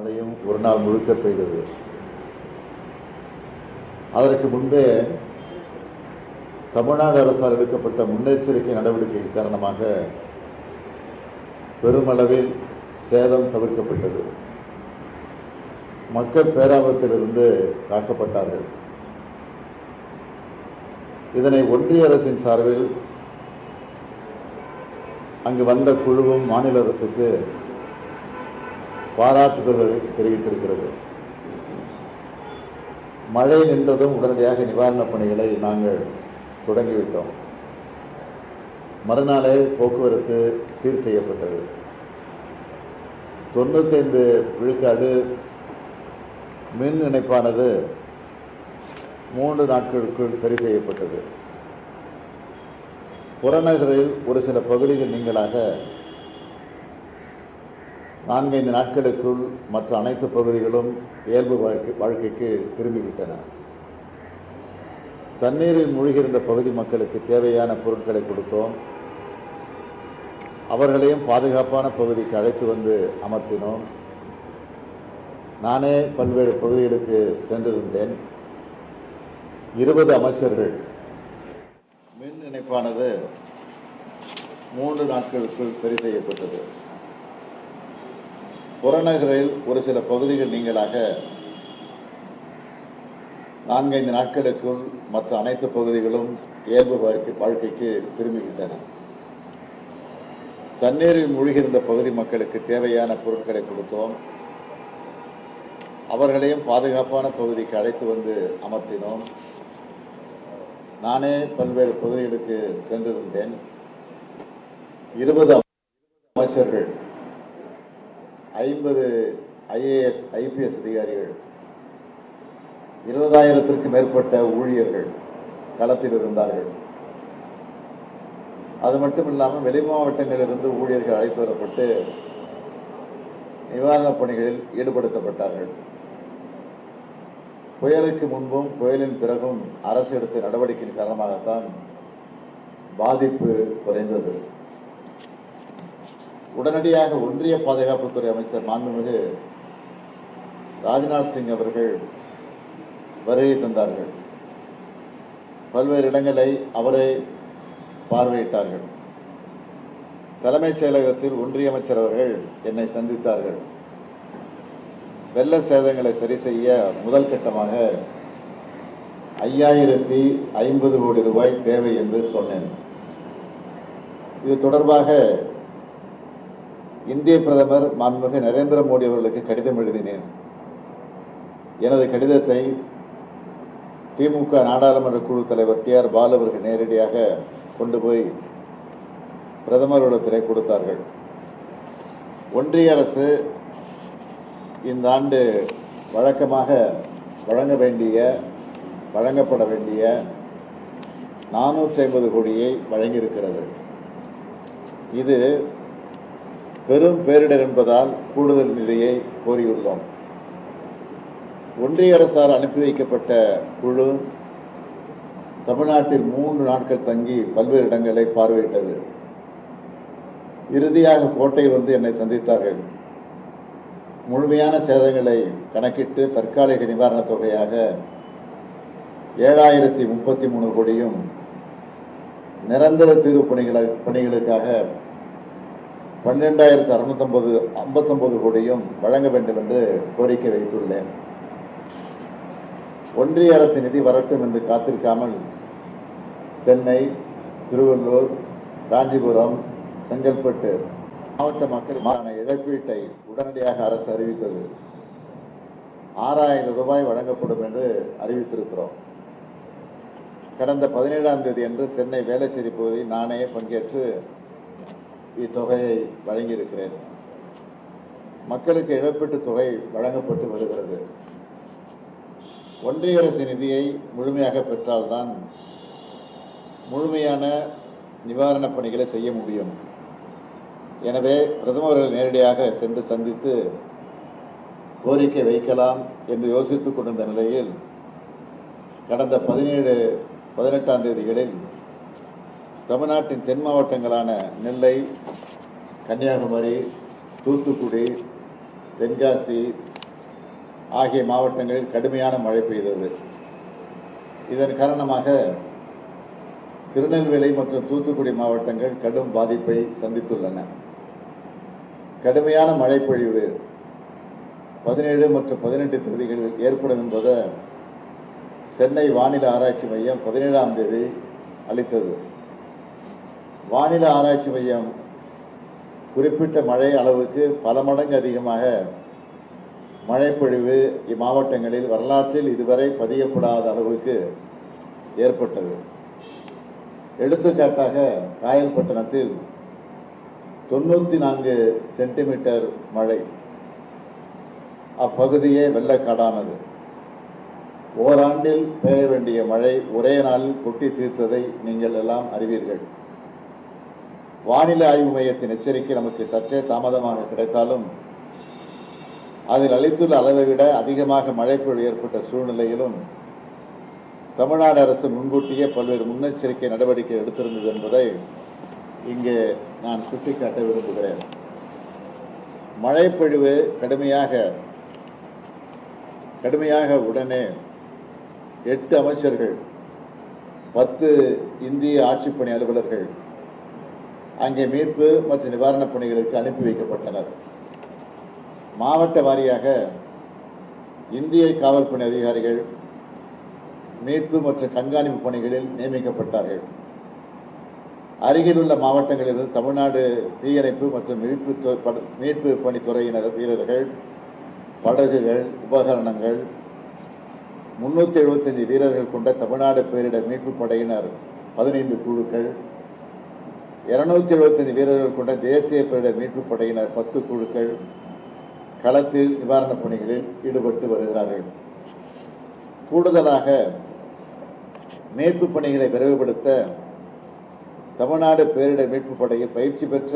அதையும் ஒரு நாள் முழுக்க பெய்தது. அதற்கு முன்பே தமிழ்நாடு அரசால் எடுக்கப்பட்ட முன்னெச்சரிக்கை நடவடிக்கை காரணமாக பெருமளவில் சேதம் தவிர்க்கப்பட்டது. மக்கள் பேராபத்திலிருந்து காக்கப்பட்டார்கள். இதனை ஒன்றிய அரசின் சார்பில் அங்கு வந்த குழுவும் மாநில அரசுக்கு பாராட்டுதல்களை தெரிவித்திருக்கிறது. மழை நின்றதும் உடனடியாக நிவாரணப் பணிகளை நாங்கள் தொடங்கிவிட்டோம். மறுநாளே போக்குவரத்து சீர் செய்யப்பட்டது. 95 விழுக்காடு மின் இணைப்பானது 3 நாட்களுக்குள் சரி செய்யப்பட்டது. புறநகரில் ஒரு சில பகுதிகள் நீங்களாக 4-5 நாட்களுக்குள் மற்ற அனைத்து பகுதிகளும் இயல்பு வாழ்க்கைக்கு திரும்பிவிட்டன. தண்ணீரில் மூழ்கியிருந்த பகுதி மக்களுக்கு தேவையான பொருட்களை கொடுத்தோம். அவர்களையும் பாதுகாப்பான பகுதிக்கு அழைத்து வந்து அமர்த்தினோம். நானே பல்வேறு பகுதிகளுக்கு சென்றிருந்தேன். 20 அமைச்சர்கள் மின் இணைப்பானது 3 நாட்களுக்குள் சரி செய்யப்பட்டது. புறநகரில் ஒரு சில பகுதிகள் நீங்களாக 4-5 நாட்களுக்குள் மற்ற அனைத்து பகுதிகளும் இயல்பு வாழ்க்கைக்கு திரும்பிவிட்டன. தண்ணீரில் மூழ்கியிருந்த பகுதி மக்களுக்கு தேவையான பொருட்களை கொடுத்தோம். அவர்களையும் பாதுகாப்பான பகுதிக்கு அழைத்து வந்து அமர்த்தினோம். நானே பல்வேறு பகுதிகளுக்கு சென்றிருந்தேன். 20 அமைச்சர்கள், 50 IAS IPS அதிகாரிகள், 20,000த்திற்கும் மேற்பட்ட ஊழியர்கள் களத்தில் இருந்தார்கள். அது மட்டும் இல்லாமல் வெளி மாவட்டங்களிலிருந்து ஊழியர்கள் அழைத்து வரப்பட்டு நிவாரணப் பணிகளில் ஈடுபடுத்தப்பட்டார்கள். புயலுக்கு முன்பும் புயலின் பிறகும் அரசு எடுத்த நடவடிக்கையின் காரணமாகத்தான் பாதிப்பு குறைந்தது. உடனடியாக ஒன்றிய பாதுகாப்புத்துறை அமைச்சர் மாண்புமிகு ராஜ்நாத் சிங் அவர்கள் வருகை தந்தார்கள். பல்வேறு இடங்களை அவரை பார்வையிட்டார்கள். தலைமைச் செயலகத்தில் ஒன்றிய அமைச்சர் அவர்கள் என்னை சந்தித்தார்கள். வெள்ள சேதங்களை சரி செய்ய முதல் கட்டமாக 5050 கோடி ரூபாய் தேவை என்று சொன்னேன். இது தொடர்பாக இந்திய பிரதமர் மாண்புமிகு நரேந்திர மோடி அவர்களுக்கு கடிதம் எழுதினேன். எனது கடிதத்தை திமுக நாடாளுமன்ற குழு தலைவர் TR பாலு அவர்கள் நேரடியாக கொண்டு போய் பிரதமரிடத்திலே கொடுத்தார்கள். ஒன்றிய அரசு இந்த ஆண்டு வழக்கமாக வழங்கப்பட வேண்டிய 450 கோடியை வழங்கியிருக்கிறது. இது பெரும் பேரிடர் என்பதால் கூடுதல் நிதியை கோரியுள்ளோம். ஒன்றிய அரசால் அனுப்பி வைக்கப்பட்ட குழு தமிழ்நாட்டில் 3 நாட்கள் தங்கி பல்வேறு இடங்களை பார்வையிட்டது. இறுதியாக கோட்டை வந்து என்னை சந்தித்தார்கள். முழுமையான சேதங்களை கணக்கிட்டு தற்காலிக நிவாரணத் தொகையாக 7033 கோடியும் நிரந்தர தீர்வு பணிகளுக்காக 12,659 கோடியும் வழங்க வேண்டும் என்று கோரிக்கை வைத்துள்ளேன். ஒன்றிய அரசு நிதி வரட்டும் என்று காத்திருக்காமல் சென்னை, திருவள்ளூர், காஞ்சிபுரம், செங்கல்பட்டு மாவட்ட மக்களுக்கான இழப்பீட்டை உடனடியாக அரசு அறிவித்தது. 6,000 ரூபாய் வழங்கப்படும் என்று அறிவித்திருக்கிறோம். கடந்த 17ஆம் தேதி அன்று சென்னை வேளச்சேரி பகுதியில் நானே பங்கேற்று இத்தொகையை வழங்கியிருக்கிறேன். மக்களுக்கு இழப்பீட்டு தொகை வழங்கப்பட்டு வருகிறது. ஒன்றிய அரசு நிதியை முழுமையாக பெற்றால்தான் முழுமையான நிவாரணப் பணிகளை செய்ய முடியும். எனவே பிரதமர்கள் நேரடியாக சென்று சந்தித்து கோரிக்கை வைக்கலாம் என்று யோசித்துக் கொண்டிருந்த நிலையில் கடந்த 17, 18ஆம் தேதிகளில் தமிழ்நாட்டின் தென் மாவட்டங்களான நெல்லை, கன்னியாகுமரி, தூத்துக்குடி, தென்காசி, ஆகிய மாவட்டங்களில் கடுமையான மழை பெய்தது. இதன் காரணமாக திருநெல்வேலி மற்றும் தூத்துக்குடி மாவட்டங்கள் கடும் பாதிப்பை சந்தித்துள்ளன. கடுமையான மழை பொழிவு 17 மற்றும் 18 தேதிகளில் ஏற்படும் என்பதை சென்னை வானிலை ஆராய்ச்சி மையம் 17ஆம் தேதி அளித்தது. வானிலை ஆராய்ச்சி மையம் குறிப்பிட்ட மழை அளவுக்கு பல மடங்கு அதிகமாக மழைப்பொழிவு இம்மாவட்டங்களில் வரலாற்றில் இதுவரை பதியப்படாத அளவுக்கு ஏற்பட்டது. எடுத்துக்காட்டாக காயல்பட்டணத்தில் 94 சென்டிமீட்டர் மழை, அப்பகுதியே வெள்ளக்காடானது. ஓராண்டில் பெய்ய வேண்டிய மழை ஒரே நாளில் கொட்டி தீர்த்ததை நீங்கள் எல்லாம் அறிவீர்கள். வானிலை ஆய்வு மையத்தின் எச்சரிக்கை நமக்கு சற்றே தாமதமாக கிடைத்தாலும் அதில் அளித்துள்ள அளவை விட அதிகமாக மழைப்பொழிவு ஏற்பட்ட சூழ்நிலையிலும் தமிழ்நாடு அரசு முன்கூட்டியே பல்வேறு முன்னெச்சரிக்கை நடவடிக்கை எடுத்திருந்தது என்பதை இங்கே நான் சுட்டிக்காட்ட விரும்புகிறேன். மழைப்பொழிவு கடுமையாக உடனே 8 அமைச்சர்கள், 10 இந்திய ஆட்சிப்பணி அலுவலர்கள் அங்கே மீட்பு மற்றும் நிவாரணப் பணிகளுக்கு அனுப்பி வைக்கப்பட்டனர். மாவட்ட வாரியாக இந்திய காவல்பணி அதிகாரிகள் மீட்பு மற்றும் கண்காணிப்பு பணிகளில் நியமிக்கப்பட்டார்கள். அருகிலுள்ள மாவட்டங்களிலிருந்து தமிழ்நாடு தீயணைப்பு மற்றும் மீட்பு பணித்துறையினர் வீரர்கள், படகுகள், உபகரணங்கள், 375 வீரர்கள் கொண்ட தமிழ்நாடு பேரிடர் மீட்பு படையினர் 15 குழுக்கள், 275 வீரர்கள் கொண்ட தேசிய பேரிடர் மீட்பு படையினர் 10 குழுக்கள் களத்தில் நிவாரணப் பணிகளில் ஈடுபட்டு வருகிறார்கள். கூடுதலாக மீட்பு பணிகளை விரைவுபடுத்த தமிழ்நாடு பேரிடர் மீட்பு படையில் பயிற்சி பெற்ற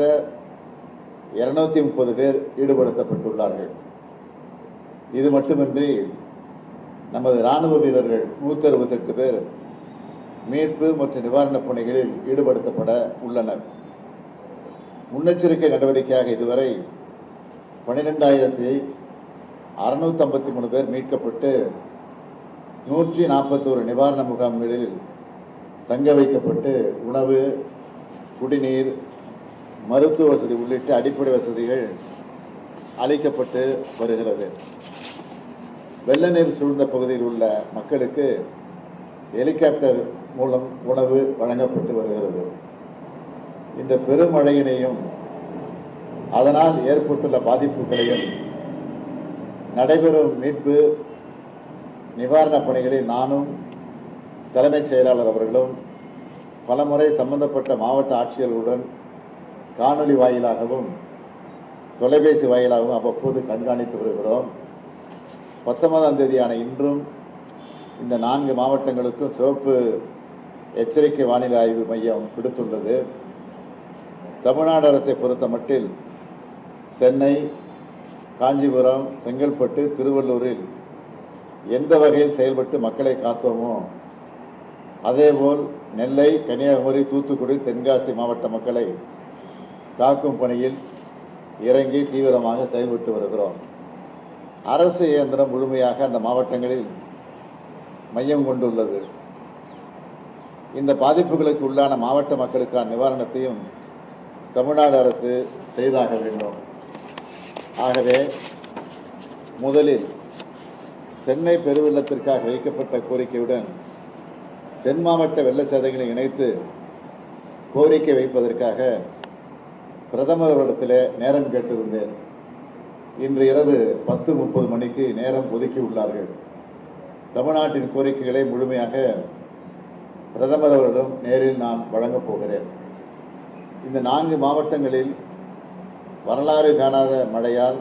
230 பேர் ஈடுபடுத்தப்பட்டுள்ளார்கள். இது மட்டுமின்றி நமது இராணுவ வீரர்கள் 168 பேர் மீட்பு மற்றும் நிவாரணப் பணிகளில் ஈடுபடுத்தப்பட உள்ளனர். முன்னெச்சரிக்கை நடவடிக்கையாக இதுவரை 12,653 பேர் மீட்கப்பட்டு 141 நிவாரண முகாம்களில் தங்க வைக்கப்பட்டு உணவு, குடிநீர், மருத்துவ வசதி உள்ளிட்ட அடிப்படை வசதிகள் அளிக்கப்பட்டு வருகிறது. வெள்ள நீர் சூழ்ந்த பகுதியில் உள்ள மக்களுக்கு ஹெலிகாப்டர் மூலம் உணவு வழங்கப்பட்டு வருகிறது. இந்த பெருமழையினையும் அதனால் ஏற்பட்டுள்ள பாதிப்புகளையும் நடைபெறும் மீட்பு நிவாரணப் பணிகளில் நானும் தலைமைச் செயலாளர் அவர்களும் பலமுறை சம்பந்தப்பட்ட மாவட்ட ஆட்சியர்களுடன் காணொலி வாயிலாகவும் தொலைபேசி வாயிலாகவும் அவ்வப்போது கண்காணித்து வருகிறோம். 19ஆம் தேதியான இன்றும் இந்த 4 மாவட்டங்களுக்கும் சிவப்பு எச்சரிக்கை வானிலை ஆய்வு மையம் விடுத்துள்ளது. தமிழ்நாடு அரசை பொறுத்த மட்டில் சென்னை, காஞ்சிபுரம், செங்கல்பட்டு, திருவள்ளூரில் எந்த வகையில் செயல்பட்டு மக்களை காத்தோமோ அதேபோல் நெல்லை, கன்னியாகுமரி, தூத்துக்குடி, தென்காசி மாவட்ட மக்களை காக்கும் பணியில் இறங்கி தீவிரமாக செயல்பட்டு வருகிறோம். அரசு இயந்திரம் முழுமையாக அந்த மாவட்டங்களில் மையம் கொண்டுள்ளது. இந்த பாதிப்புகளுக்கு உள்ளான மாவட்ட மக்களுக்கான நிவாரணத்தையும் தமிழ்நாடு அரசு செய்தாக வேண்டும். ஆகவே முதலில் சென்னை பெருவெள்ளத்திற்காக வைக்கப்பட்ட கோரிக்கையுடன் தென் மாவட்ட வெள்ள சேதங்களை இணைத்து கோரிக்கை வைப்பதற்காக பிரதமர் அவரிடத்தில் நேரம் கேட்டிருந்தேன். இன்று இரவு 10:30 மணிக்கு நேரம் ஒதுக்கி உள்ளார்கள். தமிழ்நாட்டின் கோரிக்கைகளை முழுமையாக பிரதமர் அவரிடம் நேரில் நான் வழங்கப் போகிறேன். இந்த 4 மாவட்டங்களில் வரலாறு காணாத மழையால்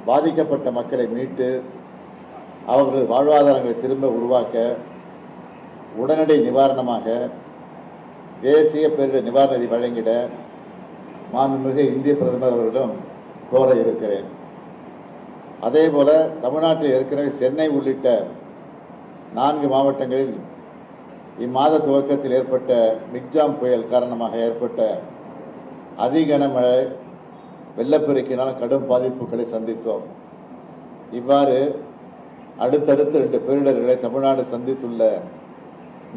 பாதிக்கப்பட்ட மக்களை மீட்டு அவர்களது வாழ்வாதாரங்களை திரும்ப உருவாக்க உடனடி நிவாரணமாக தேசிய பேரிடர் நிவாரண நிதி வழங்கிட மாண்புமிகு இந்திய பிரதமர் அவர்களிடம் கோர இருக்கிறேன். அதேபோல தமிழ்நாட்டில் ஏற்கனவே சென்னை உள்ளிட்ட 4 மாவட்டங்களில் இம்மாத துவக்கத்தில் ஏற்பட்ட மிக்ஜாம் புயல் காரணமாக ஏற்பட்ட அதிகனமழை வெள்ளப்பெருக்கினால் கடும் பாதிப்புகளை சந்தித்தோம். இவ்வாறு அடுத்தடுத்து 2 பேரிடர்களை தமிழ்நாடு சந்தித்துள்ள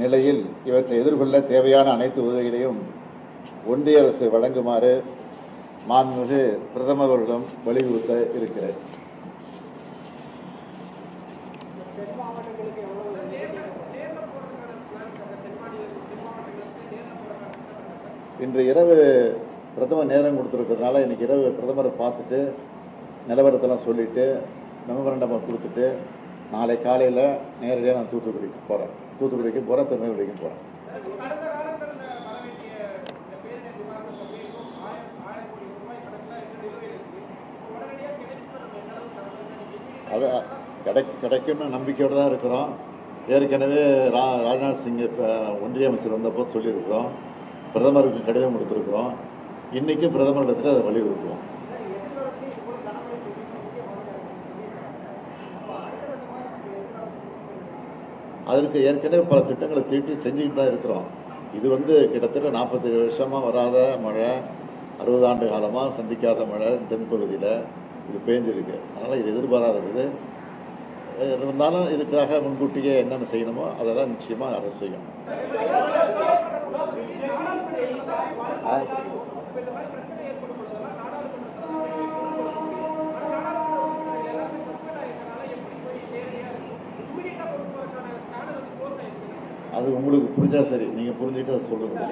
நிலையில் இவற்றை எதிர்கொள்ள தேவையான அனைத்து உதவிகளையும் ஒன்றிய அரசு வழங்குமாறு மாண்புமிகு பிரதமர் அவர்களிடம் வலியுறுத்த இருக்கிறேன். இன்று இரவு பிரதமர் நேரம் கொடுத்துருக்கிறதுனால இன்னைக்கு இரவு பிரதமரை பார்த்துட்டு நிலவரத்தெல்லாம் சொல்லிட்டு மெமரண்டம் கொடுத்துட்டு நாளை காலையில் நேரடியாக நான் தூத்துக்குடிக்கு போகிறேன். திருநெல்வேலிக்கும் போகிறேன். அது கிடைக்கும்னு நம்பிக்கையோடு தான் இருக்கிறோம். ஏற்கனவே ராஜ்நாத் சிங் இப்போ ஒன்றிய அமைச்சர் வந்தப்போ சொல்லியிருக்கிறோம். பிரதமருக்கு கடிதம் கொடுத்துருக்குறோம். இன்றைக்கும் பிரதமரிடத்தில் அதை வலியுறுத்துவோம். அதற்கு ஏற்கனவே பல திட்டங்களை தீட்டி செஞ்சுக்கிட்டு தான் இருக்கிறோம். இது கிட்டத்தட்ட 47 வருஷமாக வராத மழை, 60 ஆண்டு காலமாக சந்திக்காத மழை தென்பகுதியில் இது பேஞ்சிருக்கு. அதனால் இது எதிர்பாராதது இருந்தாலும் இதுக்காக முன்கூட்டியே என்னென்ன செய்யணுமோ அதெல்லாம் நிச்சயமாக அரசு செய்யும். அது உங்களுக்கு புரிஞ்சா சரி, நீங்கள் புரிஞ்சுட்டு அதை சொல்லுங்கள்.